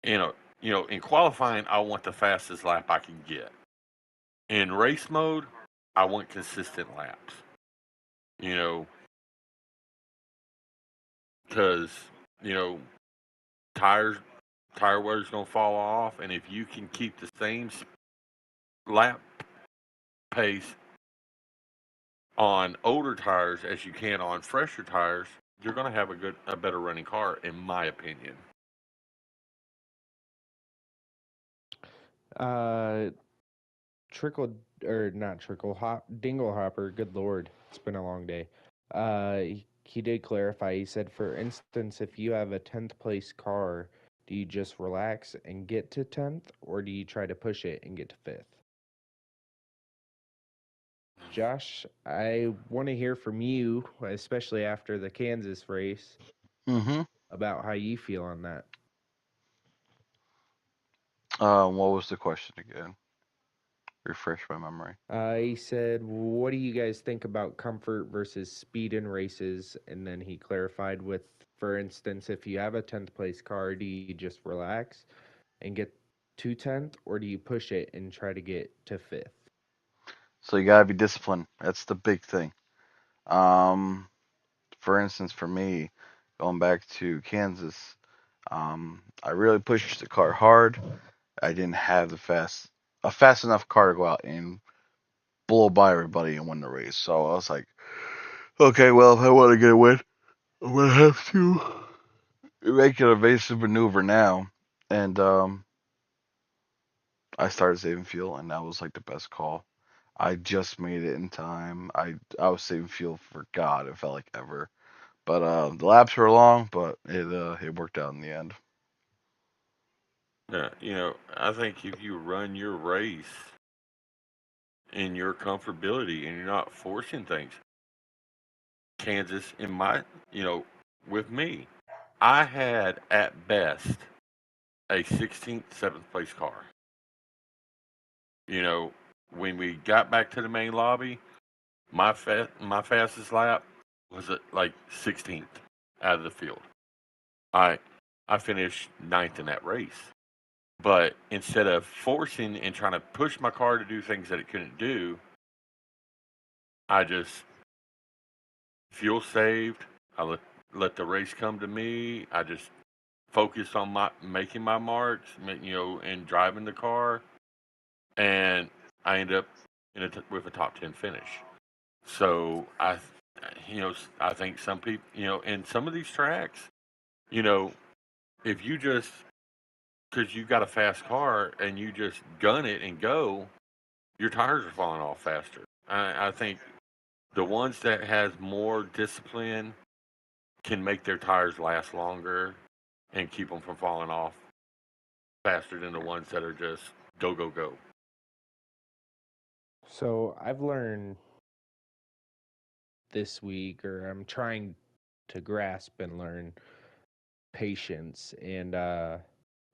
In qualifying, I want the fastest lap I can get. In race mode, I want consistent laps. Because tire wear's gonna fall off, and if you can keep the same lap pace on older tires as you can on fresher tires, you're gonna have a better running car, in my opinion. Dinglehopper, good lord, it's been a long day. He did clarify. He said, for instance, if you have a 10th place car, do you just relax and get to 10th, or do you try to push it and get to 5th? Josh, I want to hear from you, especially after the Kansas race, about how you feel on that. What was the question again? Refresh my memory. He said, what do you guys think about comfort versus speed in races? And then he clarified with, for instance, if you have a 10th place car, do you just relax and get to 10th, or do you push it and try to get to 5th? So you gotta be disciplined. That's the big thing. For instance, for me, going back to Kansas, I really pushed the car hard. I didn't have a fast enough car to go out and blow by everybody and win the race. So I was like, okay, well, if I want to get a win, I'm gonna have to make an evasive maneuver now. And I started saving fuel, and that was like the best call. I just made it in time. I was saving fuel for God, it felt like ever. But the laps were long, but it worked out in the end. I think if you run your race in your comfortability and you're not forcing things, Kansas, with me, I had at best a 16th, 7th place car. When we got back to the main lobby, my fastest lap was it like 16th out of the field. I finished 9th in that race. But instead of forcing and trying to push my car to do things that it couldn't do, I just fuel saved. I let the race come to me. I just focused on making my marks, and driving the car, and I ended up with a top 10 finish. So I think some people, in some of these tracks, if you just because you got a fast car and you just gun it and go, your tires are falling off faster. I think the ones that has more discipline can make their tires last longer and keep them from falling off faster than the ones that are just go, go, go. So I've learned this week, or I'm trying to grasp and learn patience and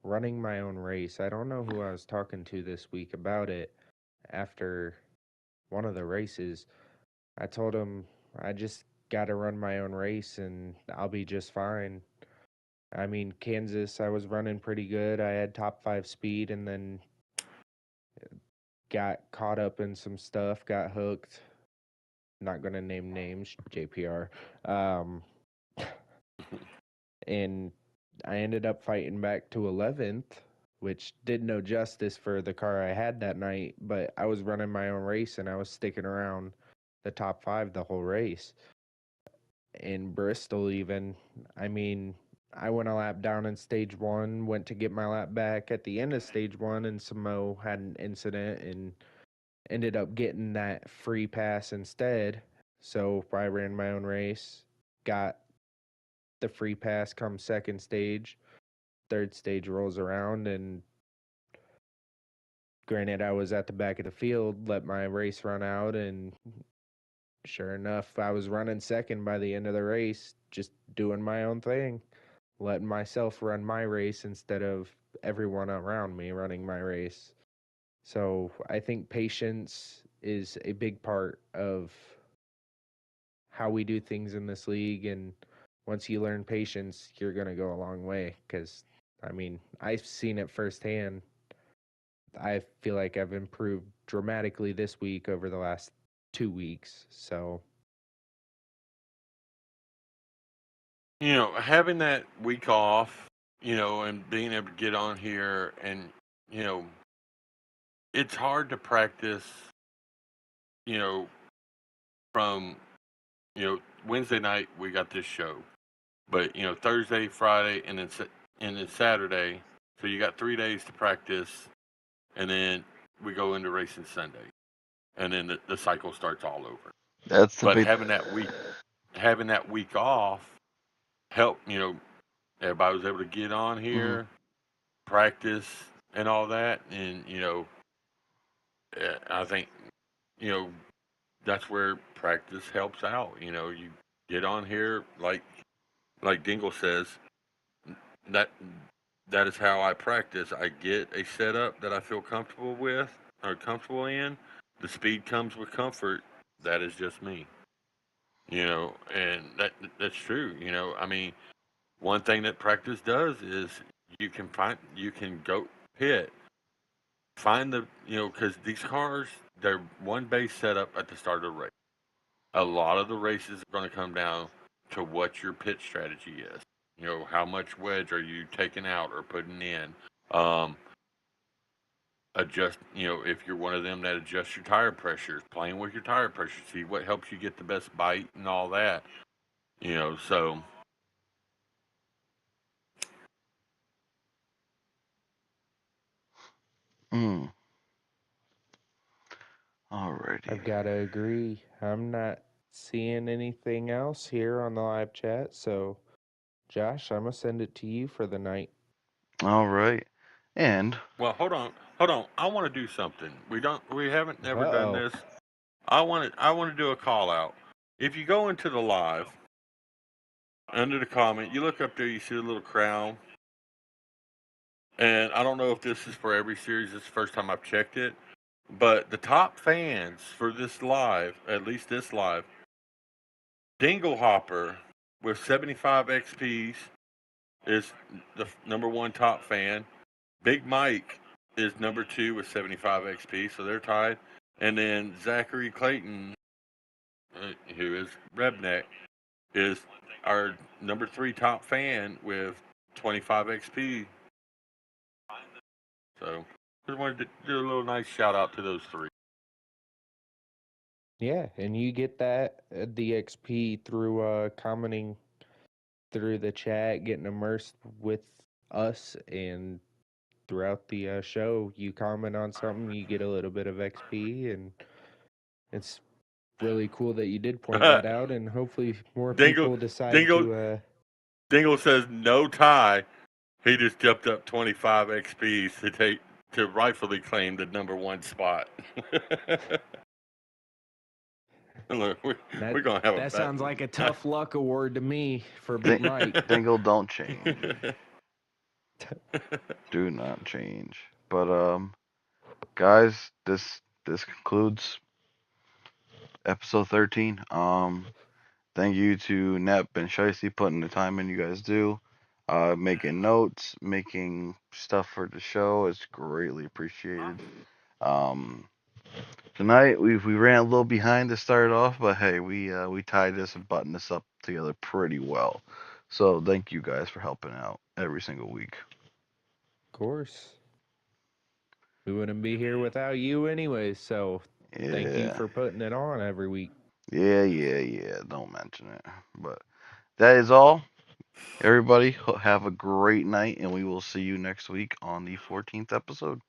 running my own race. I don't know who I was talking to this week about it after one of the races. I told him I just got to run my own race and I'll be just fine. I mean, Kansas, I was running pretty good. I had top 5 speed and then got caught up in some stuff, got hooked. Not going to name names, JPR. And I ended up fighting back to 11th, which did no justice for the car I had that night, but I was running my own race and I was sticking around the top 5 the whole race. In Bristol, even, I mean, I went a lap down in stage 1, went to get my lap back at the end of stage 1, and Samo had an incident and ended up getting that free pass instead. So I ran my own race, got the free pass come second stage. Third stage rolls around, and granted, I was at the back of the field, let my race run out, and sure enough, I was running second by the end of the race, just doing my own thing, letting myself run my race instead of everyone around me running my race. So I think patience is a big part of how we do things in this league, and once you learn patience, you're going to go a long way because I mean, I've seen it firsthand. I feel like I've improved dramatically this week over the last 2 weeks. So, Having that week off, and being able to get on here and, you know, it's hard to practice, you know, from, Wednesday night we got this show, but, Thursday, Friday, and then Saturday. So you got 3 days to practice, and then we go into racing Sunday, and then the cycle starts all over. That's the But big. having that week off helped. Everybody was able to get on here, practice, and all that, and I think you know that's where practice helps out. You get on here like Dingle says, that that is how I practice. I get a setup that I feel comfortable with or comfortable in. The speed comes with comfort. That is just me. And that's true. I mean, one thing that practice does is you can go pit, find because these cars, they're one base setup at the start of the race. A lot of the races are going to come down to what your pit strategy is. How much wedge are you taking out or putting in? Adjust, if you're one of them that adjusts your tire pressure, playing with your tire pressure, see what helps you get the best bite and all that. So Mm. Alrighty. I've got to agree. I'm not seeing anything else here on the live chat. So, Josh, I'm going to send it to you for the night. All right. And well, hold on. I want to do something. We haven't never done Uh-oh. this. I want to do a call out. If you go into the live, under the comment, you look up there, you see a little crown. And I don't know if this is for every series. It's the first time I've checked it. But the top fans for this live, at least this live, Dinglehopper with 75 XPs is the number one top fan. Big Mike is number 2 with 75 XP, so they're tied. And then Zachary Clayton, who is Rebneck, is our number 3 top fan with 25 XP. So just wanted to do a little nice shout out to those 3. Yeah, and you get that the XP through commenting through the chat, getting immersed with us, and throughout the show, you comment on something, you get a little bit of XP, and it's really cool that you did point that out, and hopefully more people decide to. Dingle says no tie. He just jumped up 25 XPs to rightfully claim the number 1 spot. Look, we're gonna have that sounds like a tough luck award to me for Big Mike. Dingle, don't change. Do not change. But guys, this concludes episode 13. Thank you to Nep and Shicey putting the time in you guys do. Making notes, making stuff for the show is greatly appreciated. Tonight we ran a little behind to start off, but hey, we tied this and buttoned this up together pretty well. So thank you guys for helping out every single week. Of course. We wouldn't be here without you anyway, so thank you for putting it on every week. Yeah. Don't mention it. But that is all. Everybody, have a great night, and we will see you next week on the 14th episode.